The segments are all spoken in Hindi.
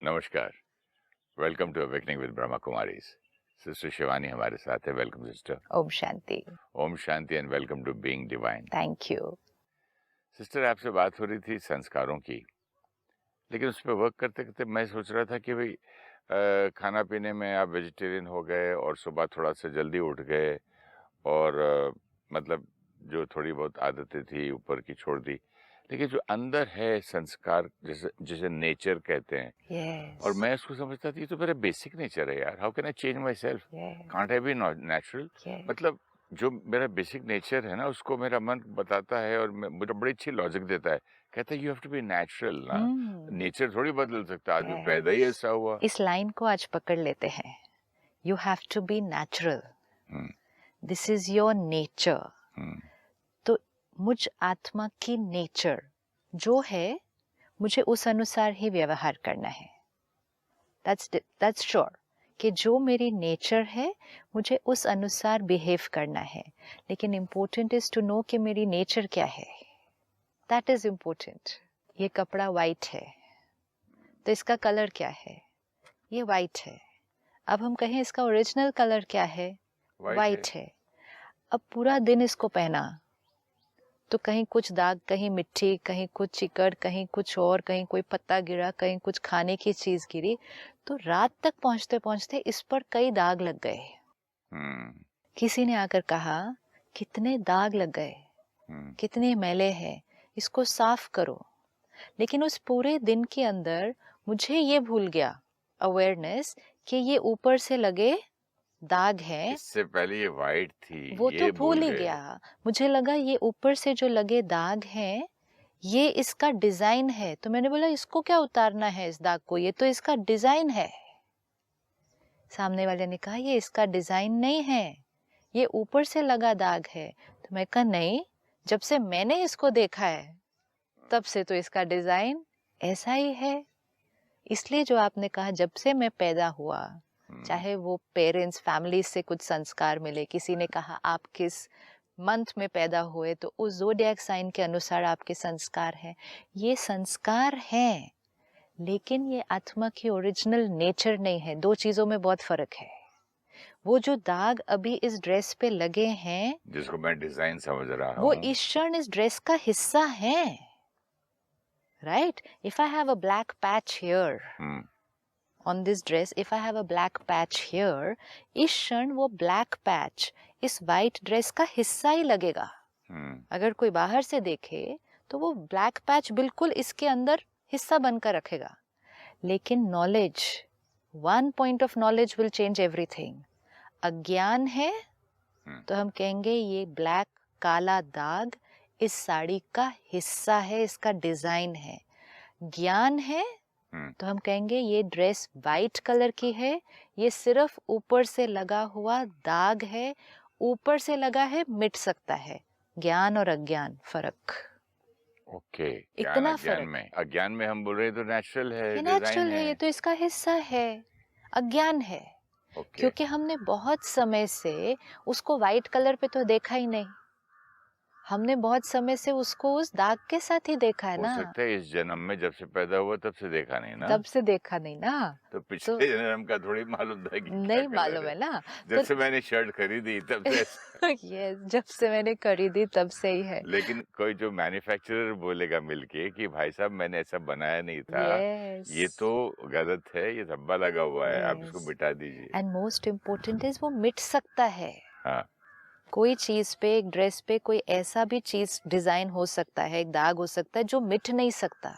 नमस्कार, welcome to awakening with Brahma Kumaris. Sister Shivani हमारे साथ है। Welcome sister. ओम शांति। ओम शांति and welcome to being divine. Thank you. Sister, आपसे बात हो रही थी संस्कारों की, लेकिन उस पर वर्क करते करते मैं सोच रहा था कि भाई खाना पीने में आप वेजिटेरियन हो गए और सुबह थोड़ा सा जल्दी उठ गए और मतलब जो थोड़ी बहुत आदतें थी ऊपर की छोड़ दी, लेकिन जो अंदर है संस्कार, जैसे जैसे नेचर कहते हैं, यस। और मैं उसको समझता था ये तो मेरा बेसिक नेचर है यार। How can I change my self? Can't I be natural? मतलब जो मेरा बेसिक नेचर है ना, उसको मेरा मन बताता है और मुझे बड़ी अच्छी लॉजिक देता है। कहता है you have to be natural ना। नेचर थोड़ी बदल सकता, आदमी पैदा ही ऐसा हुआ। इस लाइन को आज पकड़ लेते हैं। You have to be natural, this is your nature. तो मुझ आत्मा की नेचर जो है, मुझे उस अनुसार ही व्यवहार करना है। दैट्स श्योर कि जो मेरी नेचर है मुझे उस अनुसार बिहेव करना है। लेकिन इम्पोर्टेंट इज टू नो कि मेरी नेचर क्या है। That is important. ये कपड़ा वाइट है तो इसका कलर क्या है? ये वाइट है। अब हम कहें इसका ओरिजिनल कलर क्या है? वाइट है। अब पूरा दिन इसको पहना तो कहीं कुछ दाग, कहीं मिट्टी, कहीं कुछ चिकड़, कहीं कुछ और, कहीं कोई पत्ता गिरा, कहीं कुछ खाने की चीज गिरी, तो रात तक पहुंचते पहुंचते इस पर कई दाग लग गए। किसी ने आकर कहा कितने दाग लग गए, कितने मैले हैं, इसको साफ करो। लेकिन उस पूरे दिन के अंदर मुझे ये भूल गया अवेयरनेस कि ये ऊपर से लगे दाग है। इससे पहले ये वाइट थी, वो ये तो भूल ही गया। मुझे लगा ये ऊपर से जो लगे दाग हैं ये इसका डिजाइन है। तो मैंने बोला इसको क्या उतारना है इस दाग को, ये तो इसका डिजाइन है। सामने वाले ने कहा ये इसका डिजाइन नहीं है, ये ऊपर से लगा दाग है। तो मैं कहा नहीं, जब से मैंने इसको देखा है तब से तो इसका डिजाइन ऐसा ही है। इसलिए जो आपने कहा जब से मैं पैदा हुआ, चाहे वो पेरेंट्स फैमिली से कुछ संस्कार मिले, किसी ने कहा आप किस मंथ में पैदा हुए तो उस ज़ोडिएक साइन के अनुसार आपके संस्कार हैं। ये संस्कार हैं, लेकिन ये आत्मा की ओरिजिनल नेचर नहीं है। दो चीजों में बहुत फर्क है। वो जो दाग अभी इस ड्रेस पे लगे हैं, जिसको मैं डिजाइन समझ रहा हूँ, वो इस क्षण इस ड्रेस का हिस्सा है। Right? If I have a black patch here on this dress, if I have a black patch here, इस क्षण वो black patch इस white dress का हिस्सा ही लगेगा। अगर कोई बाहर से देखे तो वो black patch बिल्कुल इसके अंदर हिस्सा बनकर रखेगा। लेकिन knowledge, one point of knowledge will change everything। अज्ञान है तो हम कहेंगे ये black काला दाग इस साड़ी का हिस्सा है, इसका डिजाइन है। ज्ञान है तो हम कहेंगे ये ड्रेस वाइट कलर की है, ये सिर्फ ऊपर से लगा हुआ दाग है, ऊपर से लगा है, मिट सकता है। ज्ञान और अज्ञान फर्क। ओके। इतना अज्ञान में, अज्ञान में हम बोल रहे हैं तो नेचुरल है, ये नेचुरल है, ये तो इसका हिस्सा है। अज्ञान है क्योंकि हमने बहुत समय से उसको वाइट कलर पे तो देखा ही नहीं। हमने बहुत समय से उसको उस दाग के साथ ही देखा है ना। हो सकता है इस जन्म में जब से पैदा हुआ तब से देखा नहीं ना। तब से देखा नहीं ना, तो पिछले जन्म का थोड़ी मालूम था कि नहीं मालूम है ना। जब से मैंने शर्ट खरीदी तब से यस, जब से मैंने खरीदी तब से ही है। लेकिन कोई जो मैन्युफैक्चरर बोलेगा मिलके कि भाई साहब मैंने ऐसा बनाया नहीं था, ये तो गलत है, ये धब्बा लगा हुआ है, आप इसको मिटा दीजिए। एंड मोस्ट इम्पोर्टेंट इज वो मिट सकता है। हाँ। कोई चीज पे, एक ड्रेस पे कोई ऐसा भी चीज डिजाइन हो सकता है, एक दाग हो सकता है जो मिट नहीं सकता।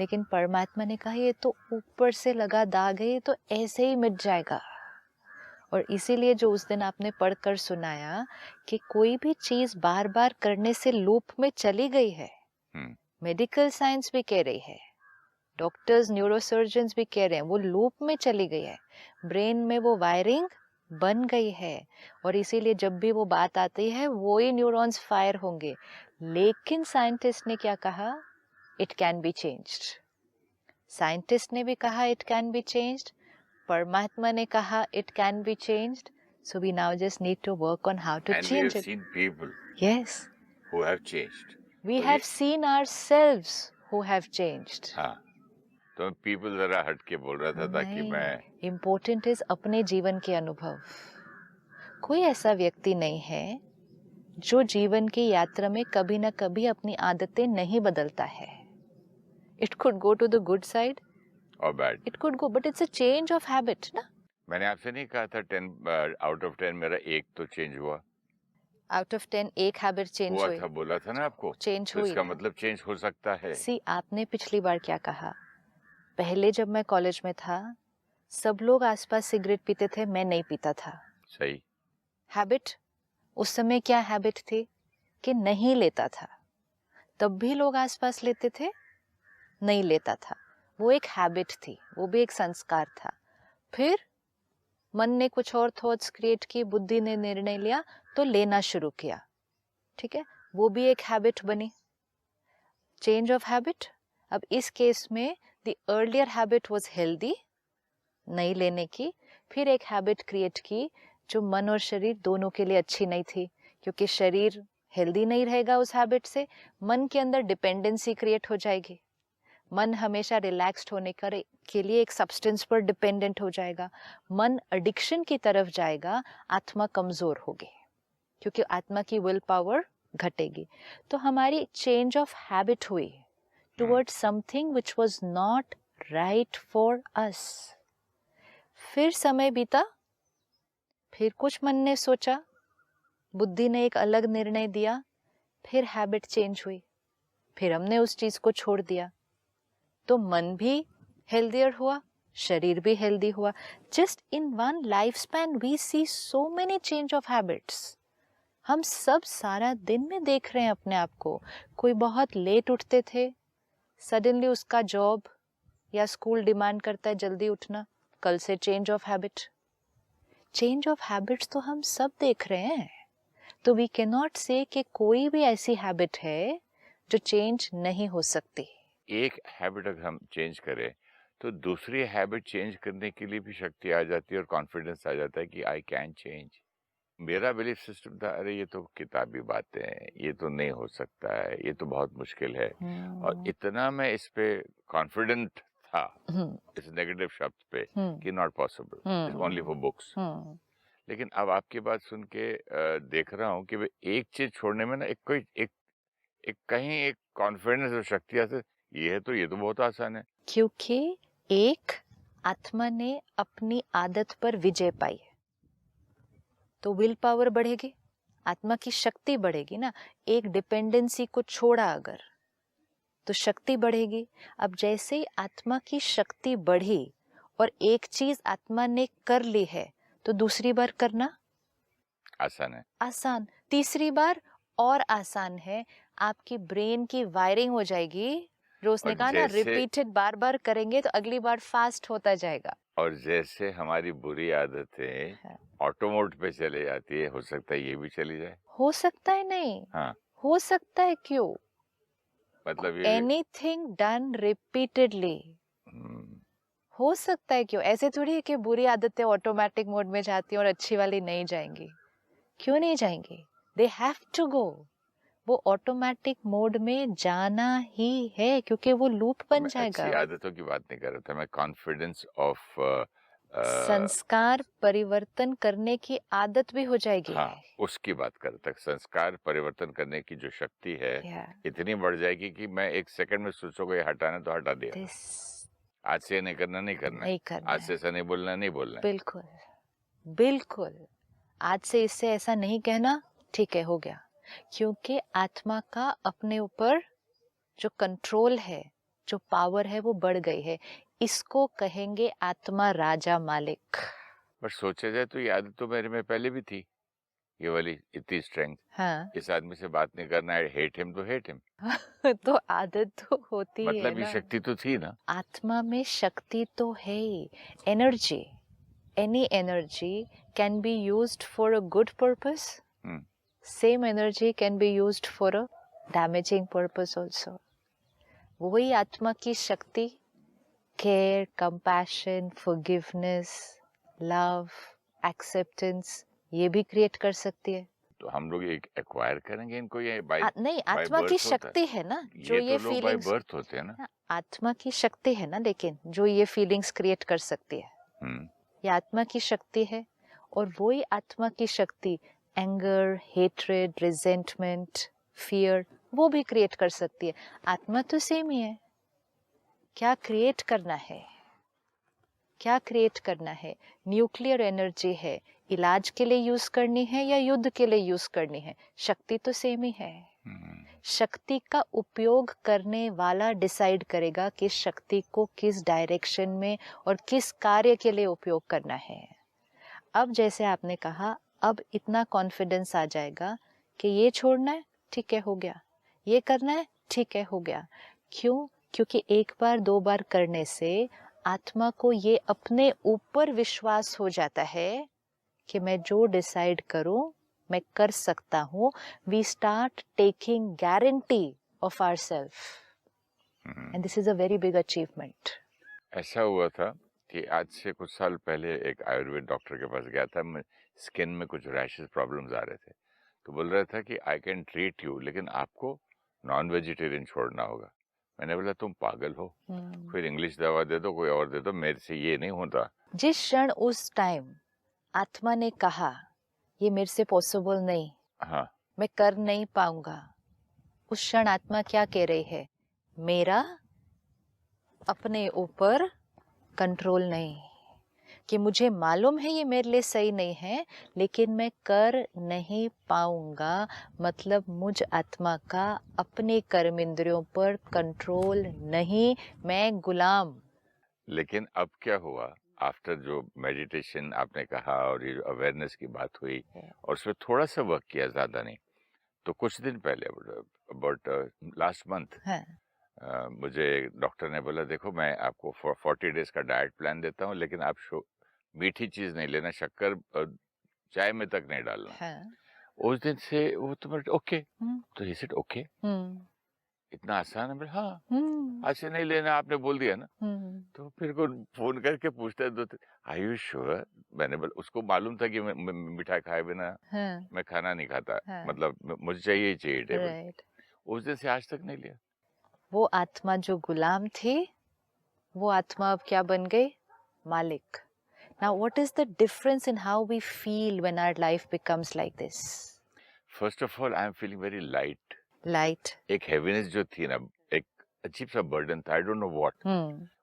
लेकिन परमात्मा ने कहा ये तो ऊपर से लगा दाग है, ये तो ऐसे ही मिट जाएगा। और इसीलिए जो उस दिन आपने पढ़कर सुनाया कि कोई भी चीज बार बार करने से लूप में चली गई है, मेडिकल साइंस भी कह रही है, डॉक्टर्स न्यूरोसर्जन्स भी कह रहे हैं वो लूप में चली गई है, ब्रेन में वो वायरिंग बन गई है, और इसीलिए जब भी वो बात आती है वो ही न्यूरॉन्स फायर होंगे। लेकिन साइंटिस्ट ने क्या कहा? It can be changed. Scientist ने भी कहा इट कैन बी चेंज्ड, परमात्मा ने कहा it can be changed, so we now just need to work on how to change it. And we have seen people, yes, who have changed. we have seen ourselves who have changed. हाँ, तो पीपल जरा हट के बोल रहा था ताकि मैं इम्पोर्टेंट इज अपने जीवन के अनुभव। कोई ऐसा व्यक्ति नहीं है जो जीवन की यात्रा में कभी ना कभी अपनी आदतें नहीं बदलता है। It could go to the good side और bad, it could go, but it's a change of habit ना। मैंने आपसे नहीं कहा था 10 आउट ऑफ 10 मेरा एक तो चेंज हुआ। आउट ऑफ 10 एक हैबिट चेंज हुआ हुई, था, बोला था ना आपको, चेंज तो हुई इसका ना। मतलब चेंज हो सकता है। सी, आपने पिछली बार क्या कहा? पहले जब मैं कॉलेज में था सब लोग आसपास सिगरेट पीते थे, मैं नहीं पीता था। सही। हैबिट, उस समय क्या हैबिट थी कि नहीं लेता था, तब भी लोग आसपास लेते थे, नहीं लेता था। वो एक हैबिट थी, वो भी एक संस्कार था। फिर मन ने कुछ और थॉट्स क्रिएट की, बुद्धि ने निर्णय लिया तो लेना शुरू किया, ठीक है, वो भी एक हैबिट बनी। Change of habit. अब इस केस में the earlier habit was healthy, नहीं लेने की, फिर एक हैबिट क्रिएट की जो मन और शरीर दोनों के लिए अच्छी नहीं थी, क्योंकि शरीर हेल्दी नहीं रहेगा उस हैबिट से, मन के अंदर डिपेंडेंसी क्रिएट हो जाएगी, मन हमेशा रिलैक्स्ड होने के लिए एक सब्सटेंस पर डिपेंडेंट हो जाएगा, मन एडिक्शन की तरफ जाएगा, आत्मा कमजोर होगी क्योंकि आत्मा की विल पावर घटेगी। तो हमारी चेंज ऑफ हैबिट हुई towards something which was not right for us. फिर समय बीता, फिर कुछ मन ने सोचा, बुद्धि ने एक अलग निर्णय दिया, फिर हैबिट चेंज हुई, फिर हमने उस चीज को छोड़ दिया, तो मन भी हेल्दियर हुआ, शरीर भी हेल्दी हुआ। Just in one life span we see so many change of habits. हम सब सारा दिन में देख रहे हैं अपने आप को। कोई बहुत लेट उठते थे, सडनली उसका जॉब या स्कूल डिमांड करता है जल्दी उठना, कल से change of habit. Change of habits तो हम सब देख रहे हैं। तो वी कैन नॉट से कि कोई भी ऐसी हैबिट है जो चेंज नहीं हो सकती। एक हैबिट अगर हम चेंज करें तो दूसरी हैबिट चेंज करने के लिए भी शक्ति आ जाती है और कॉन्फिडेंस आ जाता है कि आई कैन चेंज। मेरा बिलीफ सिस्टम था, अरे ये तो किताबी बातें हैं, ये तो नहीं हो सकता है, ये तो बहुत मुश्किल है, और इतना मैं इस पे कॉन्फिडेंट था इस नेगेटिव शब्द पे कि not possible, it's only for books. लेकिन अब आपकी बात सुन के देख रहा हूँ कि भाई एक चीज छोड़ने में ना एक कहीं एक कॉन्फिडेंस और शक्ति आती, ये तो बहुत आसान है। क्योंकि एक आत्मा ने अपनी आदत पर विजय पाई, तो विल पावर बढ़ेगी, आत्मा की शक्ति बढ़ेगी ना। एक डिपेंडेंसी को छोड़ा अगर तो शक्ति बढ़ेगी। अब जैसे ही आत्मा की शक्ति बढ़ी और एक चीज आत्मा ने कर ली है तो दूसरी बार करना आसान है, आसान, तीसरी बार और आसान है। आपकी ब्रेन की वायरिंग हो जाएगी, जो उसने कहा ना रिपीटेड बार बार करेंगे तो अगली बार फास्ट होता जाएगा। और जैसे हमारी बुरी आदतें ऑटो मोड पे चले जाती है, हो सकता है ये भी चली जाए। हो सकता है नहीं, हाँ, हो सकता है। क्यों? मतलब ये एनीथिंग डन रिपीटेडली हो सकता है। क्यों? ऐसे थोड़ी है कि बुरी आदतें ऑटोमेटिक मोड में जाती हैं और अच्छी वाली नहीं जाएंगी। क्यों नहीं जाएंगी? They have to go. वो ऑटोमेटिक मोड में जाना ही है क्योंकि वो लूप बन जाएगा। अच्छी आदतों की बात नहीं कर रहा था मैं, कॉन्फिडेंस ऑफ संस्कार परिवर्तन करने की आदत भी हो जाएगी। हाँ, उसकी बात कर रहा था। संस्कार परिवर्तन करने की जो शक्ति है इतनी बढ़ जाएगी कि मैं एक सेकंड में सोचूंगा ये हटाना तो हटा दिया, आज से नहीं करना, नहीं करना, आज से ऐसा नहीं बोलना, नहीं बोलना। बिल्कुल बिल्कुल, आज से इससे ऐसा नहीं कहना, ठीक है, हो गया। क्योंकि आत्मा का अपने ऊपर जो कंट्रोल है, जो पावर है, वो बढ़ गई है। इसको कहेंगे आत्मा राजा मालिक। पर सोचा जाए तो ये आदत तो मेरे में पहले भी थी, ये वाली इतनी स्ट्रेंथ। हाँ, इस आदमी से बात नहीं करना है, हेट हिम तो हेट हिम। तो आदत तो होती है मतलब ये ना। शक्ति तो थी ना, आत्मा में शक्ति तो है ही। Energy, any energy can be used for a good purpose. Same energy can be used for a damaging purpose also. वही आत्मा की शक्ति care, compassion, forgiveness, love, acceptance ये भी क्रिएट कर सकती है। तो हम लोग एक एक्वायर करेंगे इनको, ये बाय नहीं, बाय आत्मा की बर्थ होता है? शक्ति है ना जो ये ये तो लोग बाय फीलिंग्स, बर्थ होते हैं ना। आत्मा की शक्ति है ना, लेकिन जो ये फीलिंग्स क्रिएट कर सकती है, हम्म ये आत्मा की शक्ति है। और वही आत्मा की शक्ति एंगर, हेट्रेड, रिजेंटमेंट, फियर, वो भी क्रिएट कर सकती है। आत्मा तो सेम ही है। क्या क्रिएट करना है, क्या क्रिएट करना है? न्यूक्लियर एनर्जी है, इलाज के लिए यूज करनी है या युद्ध के लिए यूज करनी है, शक्ति तो सेम ही है। शक्ति का उपयोग करने वाला डिसाइड करेगा कि शक्ति को किस डायरेक्शन में और किस कार्य के लिए उपयोग करना है। अब जैसे आपने कहा, अब इतना कॉन्फिडेंस आ जाएगा कि ये छोड़ना है, ठीक है, हो गया, ये करना है, ठीक है, हो गया। क्यों? क्योंकि एक बार दो बार करने से आत्मा को ये अपने ऊपर विश्वास हो जाता है कि मैं जो डिसाइड करूं मैं कर सकता हूं। We start taking guarantee of ourself, and this is a very big achievement. ऐसा हुआ था कि आज से कुछ साल पहले एक आयुर्वेद डॉक्टर के पास गया था। मैं स्किन में कुछ रैशेस प्रॉब्लम्स आ रहे थे, तो बोल रहा था कि आई कैन ट्रीट यू, लेकिन आपको नॉन वेजिटेरियन छोड़ना होगा। मैंने बोला तुम पागल हो, फिर इंग्लिश दवा दे दो, कोई और दे दो, मेरे से ये नहीं होता। जिस क्षण उस टाइम आत्मा ने कहा ये मेरे से पॉसिबल नहीं, हाँ, मैं कर नहीं पाऊंगा, उस क्षण आत्मा क्या कह रही है? मेरा अपने ऊपर कंट्रोल नहीं, कि मुझे मालूम है ये मेरे लिए सही नहीं है, लेकिन मैं कर नहीं पाऊंगा। मतलब मुझ आत्मा का अपने कर्म इंद्रियों पर कंट्रोल नहीं, मैं गुलाम। लेकिन अब क्या हुआ, आफ्टर जो मेडिटेशन आपने कहा और ये जो अवेयरनेस की बात हुई और उसमें थोड़ा सा वर्क किया, ज्यादा नहीं, तो कुछ दिन पहले अबाउट लास्ट मंथ मुझे डॉक्टर ने बोला देखो मैं आपको 40 डेज का डाइट प्लान देता हूँ, लेकिन आप मीठी चीज नहीं लेना, शक्कर चाय में तक नहीं डालना। उस दिन से वो तो ओके, तो ही सेड ओके, इतना आसान है। बोले हाँ, आज से नहीं लेना, आपने बोल दिया ना। तो फिर को फोन करके पूछता है, आर यू श्योर? मैंने बोला, उसको मालूम था कि मैं मिठाई खाए बिना मैं खाना नहीं खाता, मतलब मुझे चाहिए ही चाहिए टेबल। उस दिन से आज तक नहीं लिया। वो आत्मा जो गुलाम थी, वो आत्मा अब क्या बन गई? मालिक। Now what is the difference in how we feel when our life becomes like this? First of all, I am feeling very light. Light. एक heaviness जो थी ना, एक अजीब सा बर्डन था, I don't know what.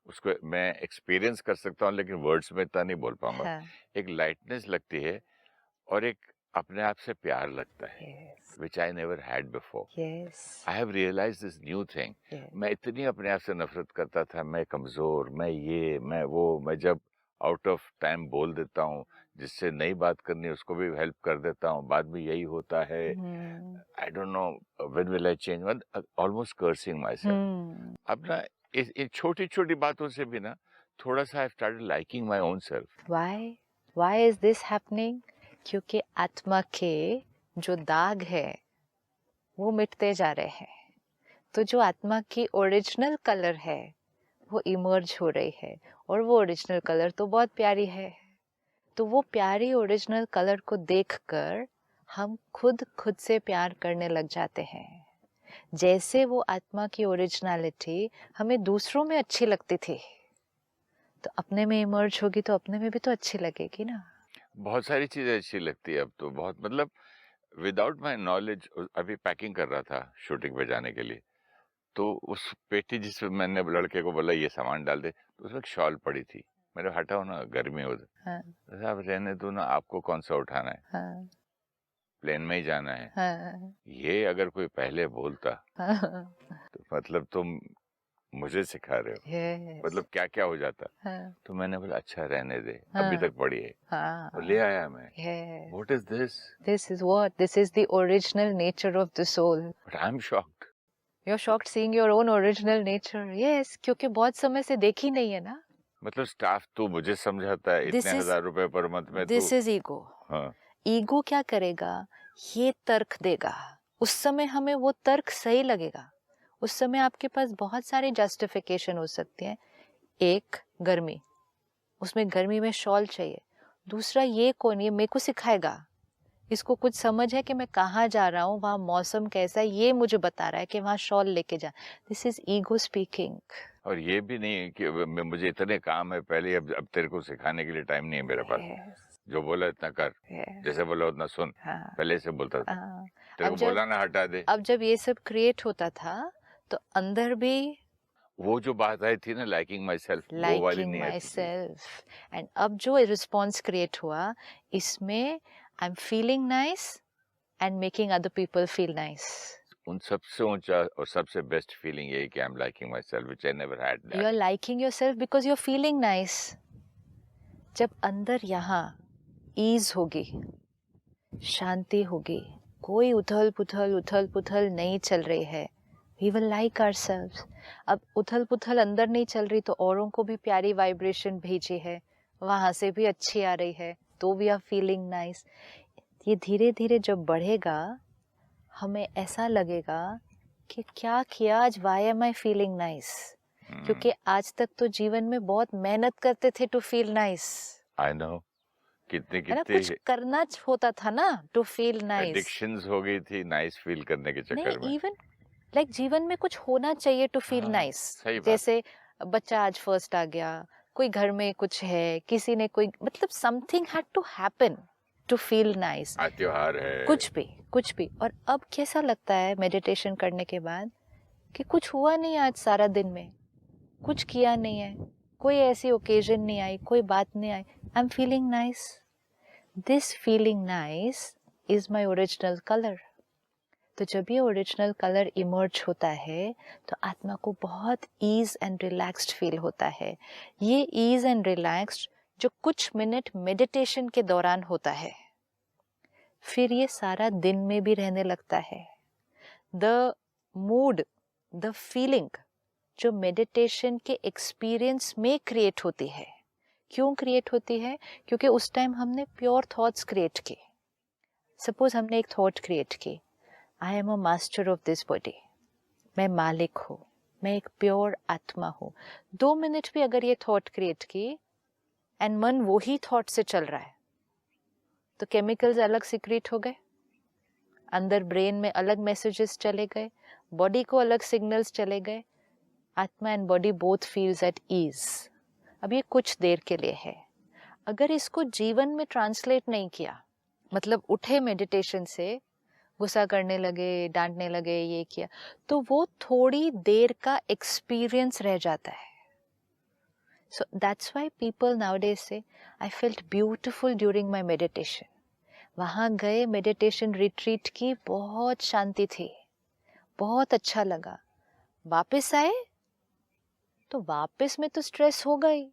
उसको मैं एक्सपीरियंस कर सकता हूँ, लेकिन वर्ड्स में इतना नहीं बोल पाऊंगा। एक लाइटनेस लगती है और एक अपने आप से प्यार लगता है, which I never had before. I have realized this new thing. मैं इतनी अपने आप से नफरत करता था, मैं कमजोर, मैं ये, मैं वो, मैं जब आउट ऑफ टाइम बोल देता हूँ, जिससे नई बात करनी उसको भी हेल्प कर देता हूँ, बाद में यही होता है। I don't know when will I change, almost cursing my self. अब ना इस छोटी छोटी बातों से भी ना थोड़ा सा I started liking my own self. Why is this happening? क्योंकि आत्मा के जो दाग है वो मिटते जा रहे हैं, तो जो आत्मा की ओरिजिनल कलर है वो इमर्ज हो रही है, और वो ओरिजिनल कलर तो बहुत प्यारी है। तो वो प्यारी ओरिजिनल कलर को देखकर हम खुद से प्यार करने लग जाते हैं। जैसे वो आत्मा की ओरिजिनलिटी हमें दूसरों में अच्छी लगती थी, तो अपने में इमर्ज होगी तो अपने में भी तो अच्छी लगेगी ना। बहुत सारी चीजें अच्छी लगती है अब तो, बहुत, मतलब विदाउट माय नॉलेज। अभी पैकिंग कर रहा था शूटिंग पे जाने के लिए, तो उस पेटी जिसमें मैंने लड़के को बोला ये सामान डाल दे, तो उसमें एक शॉल पड़ी थी। मैंने हटाओ ना, गर्मी हो तो आप रहने दो ना, आपको कौन सा उठाना है, प्लेन में ही जाना है। ये अगर कोई पहले बोलता तो मतलब तुम मुझे सिखा रहे हो, मतलब क्या क्या हो जाता। तो मैंने बोला अच्छा रहने दे, अभी तक पड़ी है, तो ले आया मैं। What is this? This is what? This is the original nature of the soul. But I'm shocked. You're shocked seeing your own original nature. Yes, क्योंकि बहुत समय से देखी नहीं है ना। मतलब स्टाफ तो मुझे समझाता है इतने हजार रुपए पर मंथ में। This is ego. ईगो क्या करेगा? ये तर्क देगा। उस समय हमें वो तर्क सही लगेगा, उस समय आपके पास बहुत सारे जस्टिफिकेशन हो सकते हैं। एक, गर्मी, उसमें गर्मी में शॉल चाहिए। दूसरा, ये कौन, ये मेरे को सिखाएगा इसको कुछ समझ है कि मैं कहाँ जा रहा हूँ, वहाँ मौसम कैसा है, ये मुझे बता रहा है कि वहाँ शॉल लेके जा. This is ego speaking. और ये भी नहीं कि मुझे इतने काम है पहले, अब तेरे को सिखाने के लिए टाइम नहीं है मेरे पास, Yes, जो बोला इतना कर, yes. जैसे बोला उतना सुन, हाँ, पहले से बोलता था, हाँ. तेरे अब को जब बोला ना हटा दे. अब जब ये सब क्रिएट होता था तो अंदर भी वो जो बात आई थी ना, लाइकिंग माई सेल्फ, वो वाली लाइकिंग नहीं माई आती थी. सेल्फ. एंड अब जो रिस्पॉन्स क्रिएट हुआ, इसमें I am feeling nice and making other people feel nice. उन सबसे ऊंचा और सबसे बेस्ट फीलिंग यही कि I am liking my self, which I never had you are that. Liking your self because you are feeling nice. जब अंदर यहाँ ईज होगी, शांति होगी, कोई उथल पुथल नहीं चल रही है, we will like ourselves. अब उथल पुथल अंदर नहीं चल रही तो औरों को भी प्यारी वाइब्रेशन भेजी है, वहां से भी अच्छी आ रही है, तो वी आर फीलिंग नाइस. ये धीरे धीरे जब बढ़ेगा, हमें ऐसा लगेगा कि क्या किया आज, why am I feeling nice. क्योंकि आज तक तो जीवन में बहुत मेहनत करते थे to feel nice. I know, कितने है ना, कुछ कितने करना होता था ना टू फील नाइस. एडिक्शंस हो गई थी नाइस फील करने के नहीं, चक्कर में. इवन लाइक जीवन में कुछ होना चाहिए टू फील हाँ, नाइस. सही बात. जैसे बच्चा आज फर्स्ट आ गया, कोई घर में कुछ है, किसी ने कोई, मतलब something had to happen to feel nice. आज त्योहार है, कुछ भी. और अब कैसा लगता है मेडिटेशन करने के बाद कि कुछ हुआ नहीं आज सारा दिन में, कुछ किया नहीं है, कोई ऐसी ओकेजन नहीं आई, कोई बात नहीं आई, I am feeling nice. This feeling nice is my original colour. तो जब ये ओरिजिनल कलर इमर्ज होता है तो आत्मा को बहुत ईज एंड रिलैक्स्ड फील होता है. ये ईज एंड रिलैक्स्ड जो कुछ मिनट मेडिटेशन के दौरान होता है, फिर ये सारा दिन में भी रहने लगता है. द मूड, द फीलिंग जो मेडिटेशन के एक्सपीरियंस में क्रिएट होती है. क्यों क्रिएट होती है? क्योंकि उस टाइम हमने प्योर थॉट्स क्रिएट की. सपोज हमने एक थॉट क्रिएट की, I am a master of this body, मैं मालिक हूँ, मैं एक प्योर आत्मा हूँ. 2 मिनट भी अगर ये थॉट क्रिएट की एंड मन वही थॉट से चल रहा है, तो केमिकल्स अलग सिक्रीट हो गए, अंदर ब्रेन में अलग मैसेजेस चले गए, बॉडी को अलग सिग्नल्स चले गए. आत्मा and body both feels at ease. अब ये कुछ देर के लिए है. अगर इसको जीवन में ट्रांसलेट नहीं किया, मतलब उठे मेडिटेशन से, गुस्सा करने लगे, डांटने लगे, ये किया, तो वो थोड़ी देर का एक्सपीरियंस रह जाता है. So that's why people nowadays say I felt beautiful during my meditation. वहां गए, मेडिटेशन रिट्रीट की, बहुत शांति थी, बहुत अच्छा लगा. वापस आए तो वापस में तो स्ट्रेस हो गई,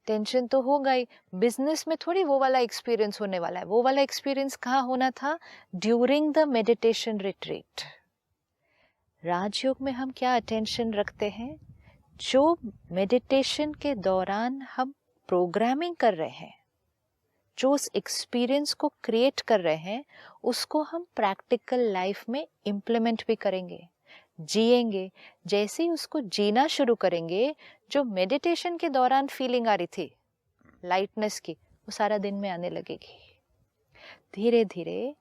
टेंशन तो हो गई. बिजनेस में थोड़ी वो वाला एक्सपीरियंस होने वाला है. वो वाला एक्सपीरियंस कहाँ होना था? During the meditation retreat. Rajyoga में हम क्या अटेंशन रखते हैं? जो मेडिटेशन के दौरान हम प्रोग्रामिंग कर रहे हैं, जो उस एक्सपीरियंस को क्रिएट कर रहे हैं, उसको हम प्रैक्टिकल लाइफ में इम्प्लीमेंट भी करेंगे, जिएंगे. जैसे ही उसको जीना शुरू करेंगे, जो मेडिटेशन के दौरान फीलिंग आ रही थी लाइटनेस की, वो सारा दिन में आने लगेगी. धीरे धीरे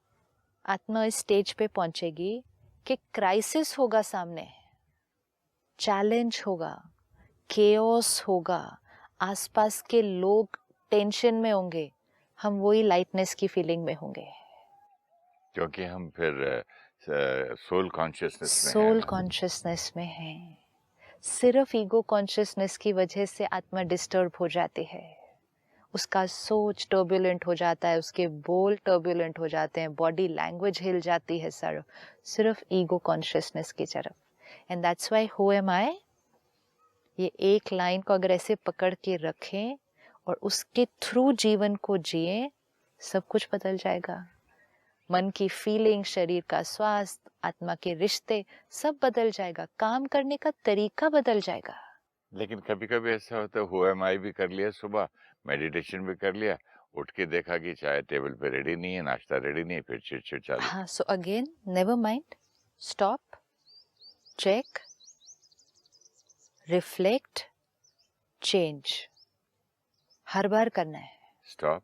आत्मा इस स्टेज पे पहुंचेगी कि क्राइसिस होगा सामने, चैलेंज होगा, केओस होगा, आसपास के लोग टेंशन में होंगे, हम वही लाइटनेस की फीलिंग में होंगे. क्योंकि हम फिर सोल कॉन्शियसनेस में हैं सोल ना. कॉन्शियसनेस में है. सिर्फ ईगो कॉन्शियसनेस की वजह से आत्मा डिस्टर्ब हो जाती है. उसका सोच टर्बुलेंट हो जाता है, उसके बोल टर्बुलेंट हो जाते हैं, बॉडी लैंग्वेज हिल जाती है सिर्फ ईगो कॉन्शियसनेस की तरफ. And that's why who am I, ये एक लाइन को अगर ऐसे पकड़ के रखें और उसके थ्रू जीवन को जिए, सब कुछ बदल जाएगा. मन की फीलिंग, शरीर का स्वास्थ्य, आत्मा के रिश्ते, सब बदल जाएगा. काम करने का तरीका बदल जाएगा. लेकिन कभी कभी ऐसा होता है, हु एम आई भी कर लिया, सुबह मेडिटेशन भी कर लिया, उठ के देखा कि चाय टेबल पे रेडी नहीं है, नाश्ता रेडी नहीं है, फिर चिड़चिड़ चालू. हाँ, so again never mind, stop, check, reflect, change. हर बार करना है. स्टॉप.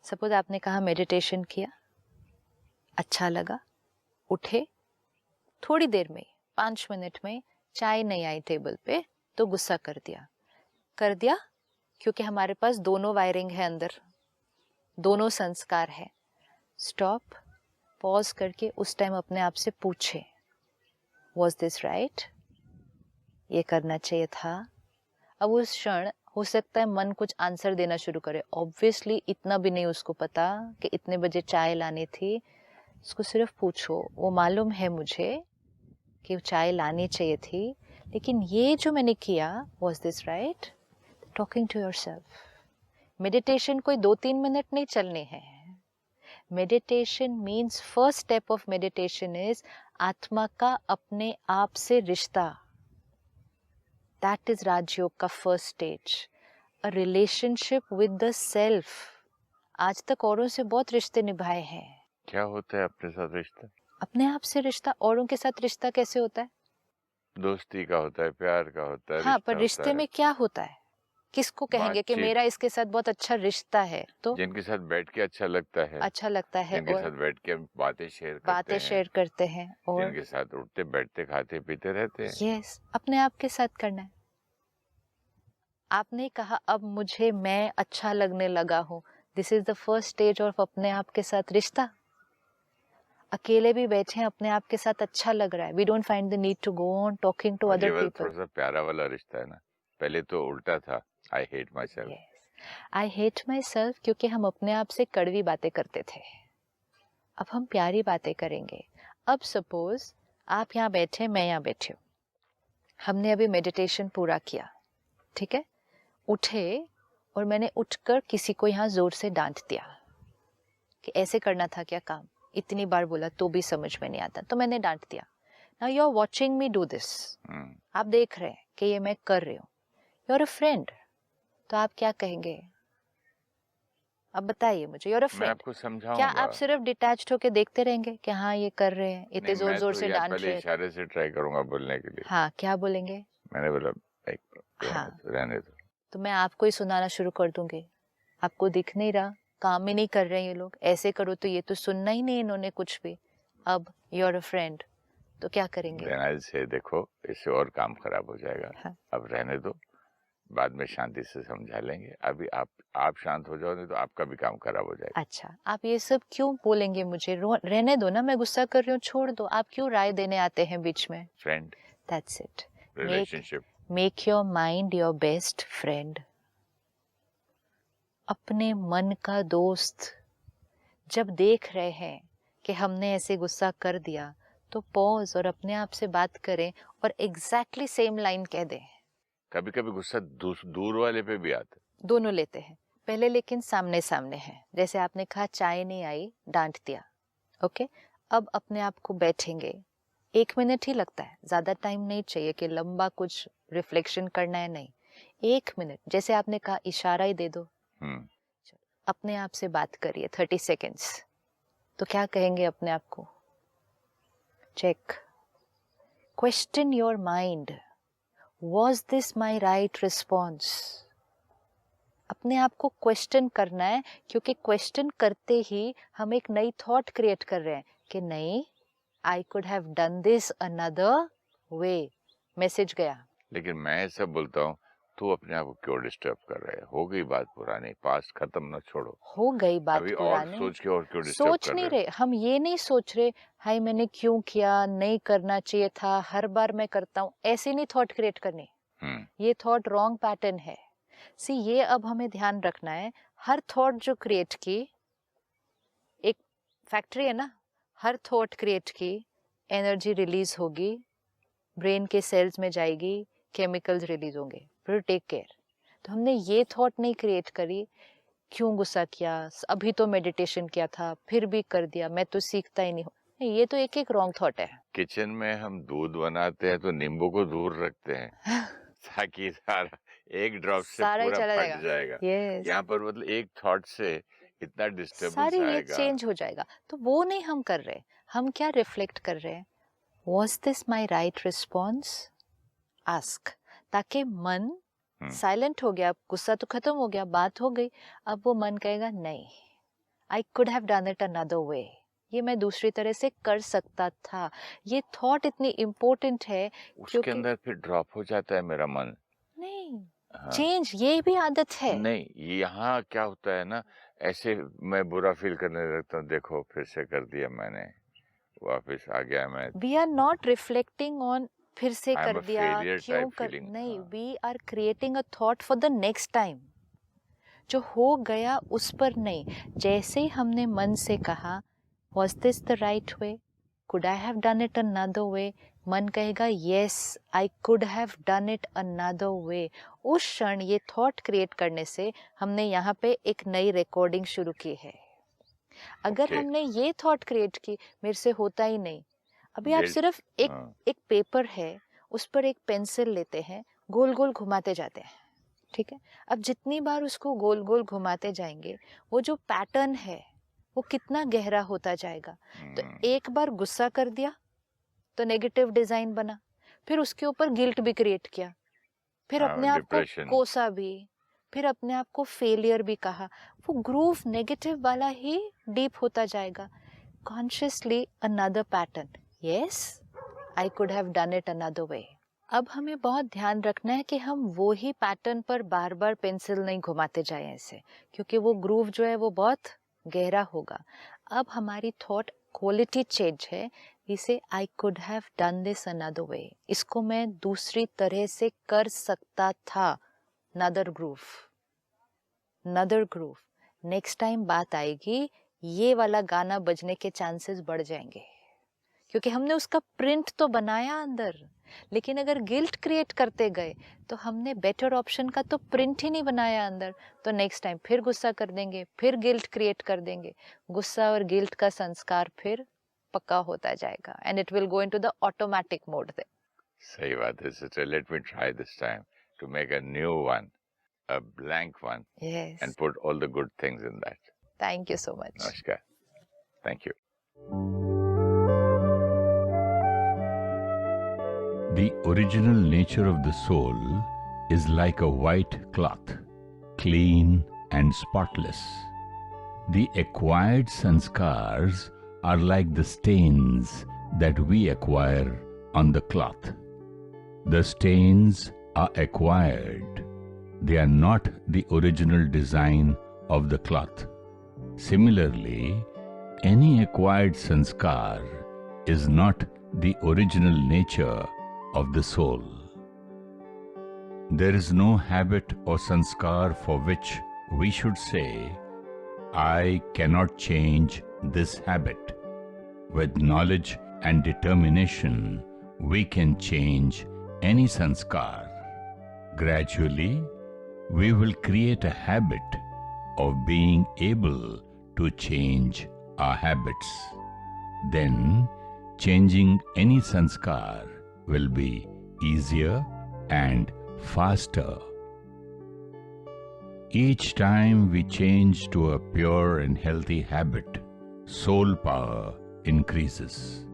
सपोज आपने कहा मेडिटेशन किया, अच्छा लगा, उठे, थोड़ी देर में 5 मिनट में चाय नहीं आई टेबल पे तो गुस्सा कर दिया क्योंकि हमारे पास दोनों वायरिंग है अंदर, दोनों संस्कार है। स्टॉप, पॉज करके उस टाइम अपने आप से पूछे, वॉज दिस राइट, ये करना चाहिए था। अब उस क्षण हो सकता है मन कुछ आंसर देना शुरू करे, ऑब्वियसली इतना भी नहीं उसको पता कि इतने बजे चाय लानी थी। उसको सिर्फ पूछो, वो मालूम है मुझे कि चाय लानी चाहिए थी, लेकिन ये जो मैंने किया, was this right. Talking to yourself. Meditation कोई 2-3 मिनट नहीं चलने हैं। Meditation means, first step of meditation is आत्मा का अपने आप से रिश्ता। दैट इज राजयोग का first stage, a relationship with the self. आज तक औरों से बहुत रिश्ते निभाए हैं। क्या होता है अपने साथ रिश्ता? अपने आप से रिश्ता। औरों के साथ रिश्ता कैसे होता है? दोस्ती का होता है, प्यार का होता है, हाँ, रिश्ता पर रिश्ते होता है, में क्या होता है? किसको कहेंगे कि बातचीत। मेरा इसके साथ बहुत अच्छा रिश्ता है? तो जिनके साथ बैठ के अच्छा लगता है, अच्छा लगता है जिनके और साथ बैठ के बातें शेयर करते बातें हैं, शेयर करते हैं, और जिनके साथ उठते बैठते खाते पीते रहते हैं। यस, अपने आप के साथ करना है। आपने कहा अब मुझे मैं अच्छा लगने लगा हूँ, this is the first stage of अपने आप के साथ रिश्ता। अकेले भी बैठे हैं, अपने आप के साथ अच्छा लग रहा है, we don't find the need to go on talking to और अदर ये वाला पीपल। थोड़ा सा प्यारा वाला रिश्ता है ना, पहले तो उल्टा था, I hate my self. I hate my self, क्योंकि हम अपने आप से कड़वी बातें करते थे। अब हम प्यारी बातें करेंगे। अब सपोज आप यहाँ बैठे, मैं यहाँ बैठी हूँ, हमने अभी मेडिटेशन पूरा किया, ठीक है, उठे और मैंने उठकर किसी को यहाँ जोर से डांट दिया कि ऐसे करना था क्या काम, इतनी बार बोला तो भी समझ में नहीं आता, तो मैंने डांट दिया। Now you are watching me do this, आप देख रहे हैं कि ये मैं कर रही हूँ, यू आर अ फ्रेंड, तो आप क्या कहेंगे? अब बताइए मुझे, यू आर अ मैं फ्रेंड, आपको क्या समझाऊंगा। आप सिर्फ डिटैच्ड होके देखते रहेंगे कि हाँ ये कर रहे हैं, इतने नहीं, जोर मैं जोर तो से यार डांट पहले रहे हैं? इशारे से ट्राई करूंगा बोलने के लिए। हाँ, क्या बोलेंगे? मैंने बोला एक हाँ, रहने दो। तो मैं आपको ही सुनाना शुरू कर दूंगी। आपको दिख नहीं रहा, काम ही नहीं कर रहे हैं ये लोग, ऐसे करो तो ये तो सुनना ही नहीं इन्होंने कुछ भी। अब यू आर अ फ्रेंड, तो क्या करेंगे? देना से देखो, इससे और काम खराब हो जाएगा। हाँ। अब रहने दो, बाद में शांति से समझा लेंगे। अभी आप शांत हो जाओ, नहीं तो आपका भी काम खराब हो जाएगा। अच्छा, आप ये सब क्यों बोलेंगे मुझे? रहने दो ना, मैं गुस्सा कर रही हूँ, छोड़ दो। आप क्यों राय देने आते हैं बीच में? Friend, that's it. Relationship. Make your mind your best friend. अपने मन का दोस्त। जब देख रहे हैं कि हमने ऐसे गुस्सा कर दिया, तो पॉज और अपने आप से बात करें और एग्जैक्टली सेम लाइन कह दें। कभी कभी गुस्सा दूर वाले पे भी आता है। दोनों लेते हैं पहले, लेकिन सामने सामने है। जैसे आपने कहा चाय नहीं आई, डांट दिया, ओके। अब अपने आप को बैठेंगे, 1 मिनट ही लगता है, ज्यादा टाइम नहीं चाहिए कि लंबा कुछ रिफ्लेक्शन करना है, नहीं, 1 मिनट। जैसे आपने कहा इशारा ही दे दो, अपने आप से बात करिए 30 सेकेंड्स। तो क्या कहेंगे अपने आप को? Check, question your mind, was this my right response? अपने आप को क्वेश्चन करना है, क्योंकि क्वेश्चन करते ही हम एक नई थॉट क्रिएट कर रहे हैं कि नहीं, I could have done this another way. Message गया। लेकिन मैं ऐसा बोलता हूँ, तू अपने आप को क्यों डिस्टर्ब कर रहा है? हो गई बात पुरानी, पास्ट खत्म, न छोड़ो। हो गई बात अभी और पुरानी। सोच के और क्यों डिस्टर्ब सोच कर नहीं रहे हो? रहे हम, ये नहीं सोच रहे हाय मैंने क्यों किया, नहीं करना चाहिए था, हर बार मैं करता हूँ, ऐसे नहीं थॉट क्रिएट करनी। ये थॉट रॉन्ग पैटर्न है। सी, ये अब हमें ध्यान रखना है, हर थॉट जो क्रिएट की, एक फैक्ट्री है ना, हर थॉट क्रिएट की एनर्जी रिलीज होगी, ब्रेन के सेल्स में जाएगी, केमिकल्स रिलीज होंगे, फिर टेक केयर। तो हमने ये थॉट नहीं क्रिएट करी, क्यों गुस्सा किया, अभी तो मेडिटेशन किया था, फिर भी कर दिया, मैं तो सीखता ही नहीं हूँ। नहीं, ये तो एक एक रॉन्ग थॉट है। किचन में हम दूध बनाते हैं तो नींबू को दूर रखते हैं ताकि सारा एक ड्रॉप से सारा ही पूरा चला फट जाएगा। यस, यहाँ पर मतलब एक थॉट से इतना डिस्टर्बेंस सारी ये आएगा। चेंज हो जाएगा। तो वो नहीं हम कर रहे, हम क्या रिफ्लेक्ट कर रहे हैं, was this my right response? Ask, ताकि मन साइलेंट हो गया, गुस्सा तो खत्म हो गया, बात हो गई। अब वो मन कहेगा नहीं, I could have done it another way, ये मैं दूसरी तरह से कर सकता था। ये थॉट इतनी इम्पोर्टेंट है उसके क्योंकि अंदर फिर ड्रॉप हो जाता है मेरा मन। नहीं, हाँ, चेंज ये भी आदत है। नहीं, यहाँ क्या होता है ना, ऐसे मैं बुरा फील करने लगता हूँ, देखो फिर से कर दिया मैंने, वापस आ गया मैं। We are not reflecting on फिर से आई एम कर अ दिया, फेलियर क्यों टाइप कर, फीलिंग। नहीं, we are creating a thought for the next time. जो हो गया उस पर नहीं, जैसे ही हमने मन से कहा was this the right way, could I have done it another way, मन कहेगा yes I could have done it another way. उस क्षण ये थॉट क्रिएट करने से हमने यहाँ पे एक नई रिकॉर्डिंग शुरू की है। अगर Okay. हमने ये थॉट क्रिएट की मेरे से होता ही नहीं, अभी आप Guilt, सिर्फ एक हाँ, एक पेपर है, उस पर एक पेंसिल लेते हैं, गोल गोल घुमाते जाते हैं, ठीक है। अब जितनी बार उसको गोल गोल घुमाते जाएंगे वो जो पैटर्न है वो कितना गहरा होता जाएगा। तो एक बार गुस्सा कर दिया तो नेगेटिव डिजाइन बना, फिर उसके ऊपर गिल्ट भी क्रिएट किया, फिर अपने आप को डिप्रेशन। कोसा भी, फिर अपने आप को फेलियर भी कहा, वो ग्रूव नेगेटिव वाला ही डीप होता जाएगा। Consciously another pattern, yes I could have done it another way. अब हमें बहुत ध्यान रखना है कि हम वो ही पैटर्न पर बार बार पेंसिल नहीं घुमाते जाएं ऐसे, क्योंकि वो ग्रूव जो है वो बहुत गहरा होगा। अब हमारी थॉट क्वालिटी चेंज है, इसे I could have done this another way, इसको मैं दूसरी तरह से कर सकता था, नदर ग्रूव, नदर ग्रूव। नेक्स्ट टाइम बात आएगी ये वाला गाना बजने के चांसेस बढ़ जाएंगे, क्योंकि हमने उसका प्रिंट तो बनाया अंदर, लेकिन अगर गिल्ट क्रिएट करते गए तो हमने बेटर ऑप्शन का तो प्रिंट ही नहीं बनाया अंदर, तो नेक्स्ट टाइम फिर गुस्सा कर देंगे, फिर गिल्ट क्रिएट कर देंगे, गुस्सा और गिल्ट का संस्कार फिर पक्का होता जाएगा, and it will go into the automatic mode. सही बात है sister, let me try this time to make a new one, a blank one, Yes. and put all the good things in that. Thank you so much. Namaskar. Thank you. The original nature of the soul is like a white cloth, clean and spotless. The acquired sanskars are like the stains that we acquire on the cloth. The stains are acquired. They are not the original design of the cloth. Similarly, any acquired sanskar is not the original nature of the soul. There is no habit or sanskar for which we should say, I cannot change this habit. With knowledge and determination, we can change any sanskar. Gradually, we will create a habit of being able to change our habits. Then, changing any sanskar will be easier and faster. Each time we change to a pure and healthy habit, soul power increases.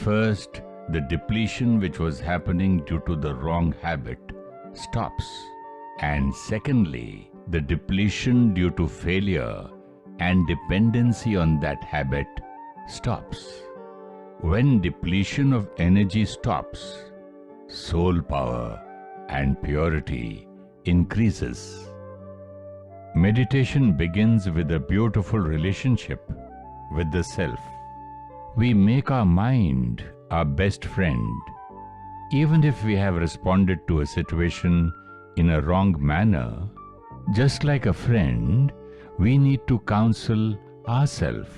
First, the depletion which was happening due to the wrong habit stops. And secondly, the depletion due to failure and dependency on that habit stops. When depletion of energy stops, soul power and purity increases. Meditation begins with a beautiful relationship with the self. We make our mind our best friend. Even if we have responded to a situation in a wrong manner, just like a friend, we need to counsel ourselves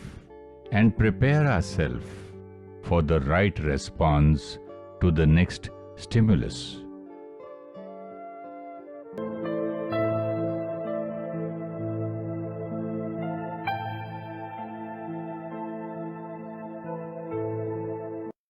and prepare ourselves for the right response to the next stimulus.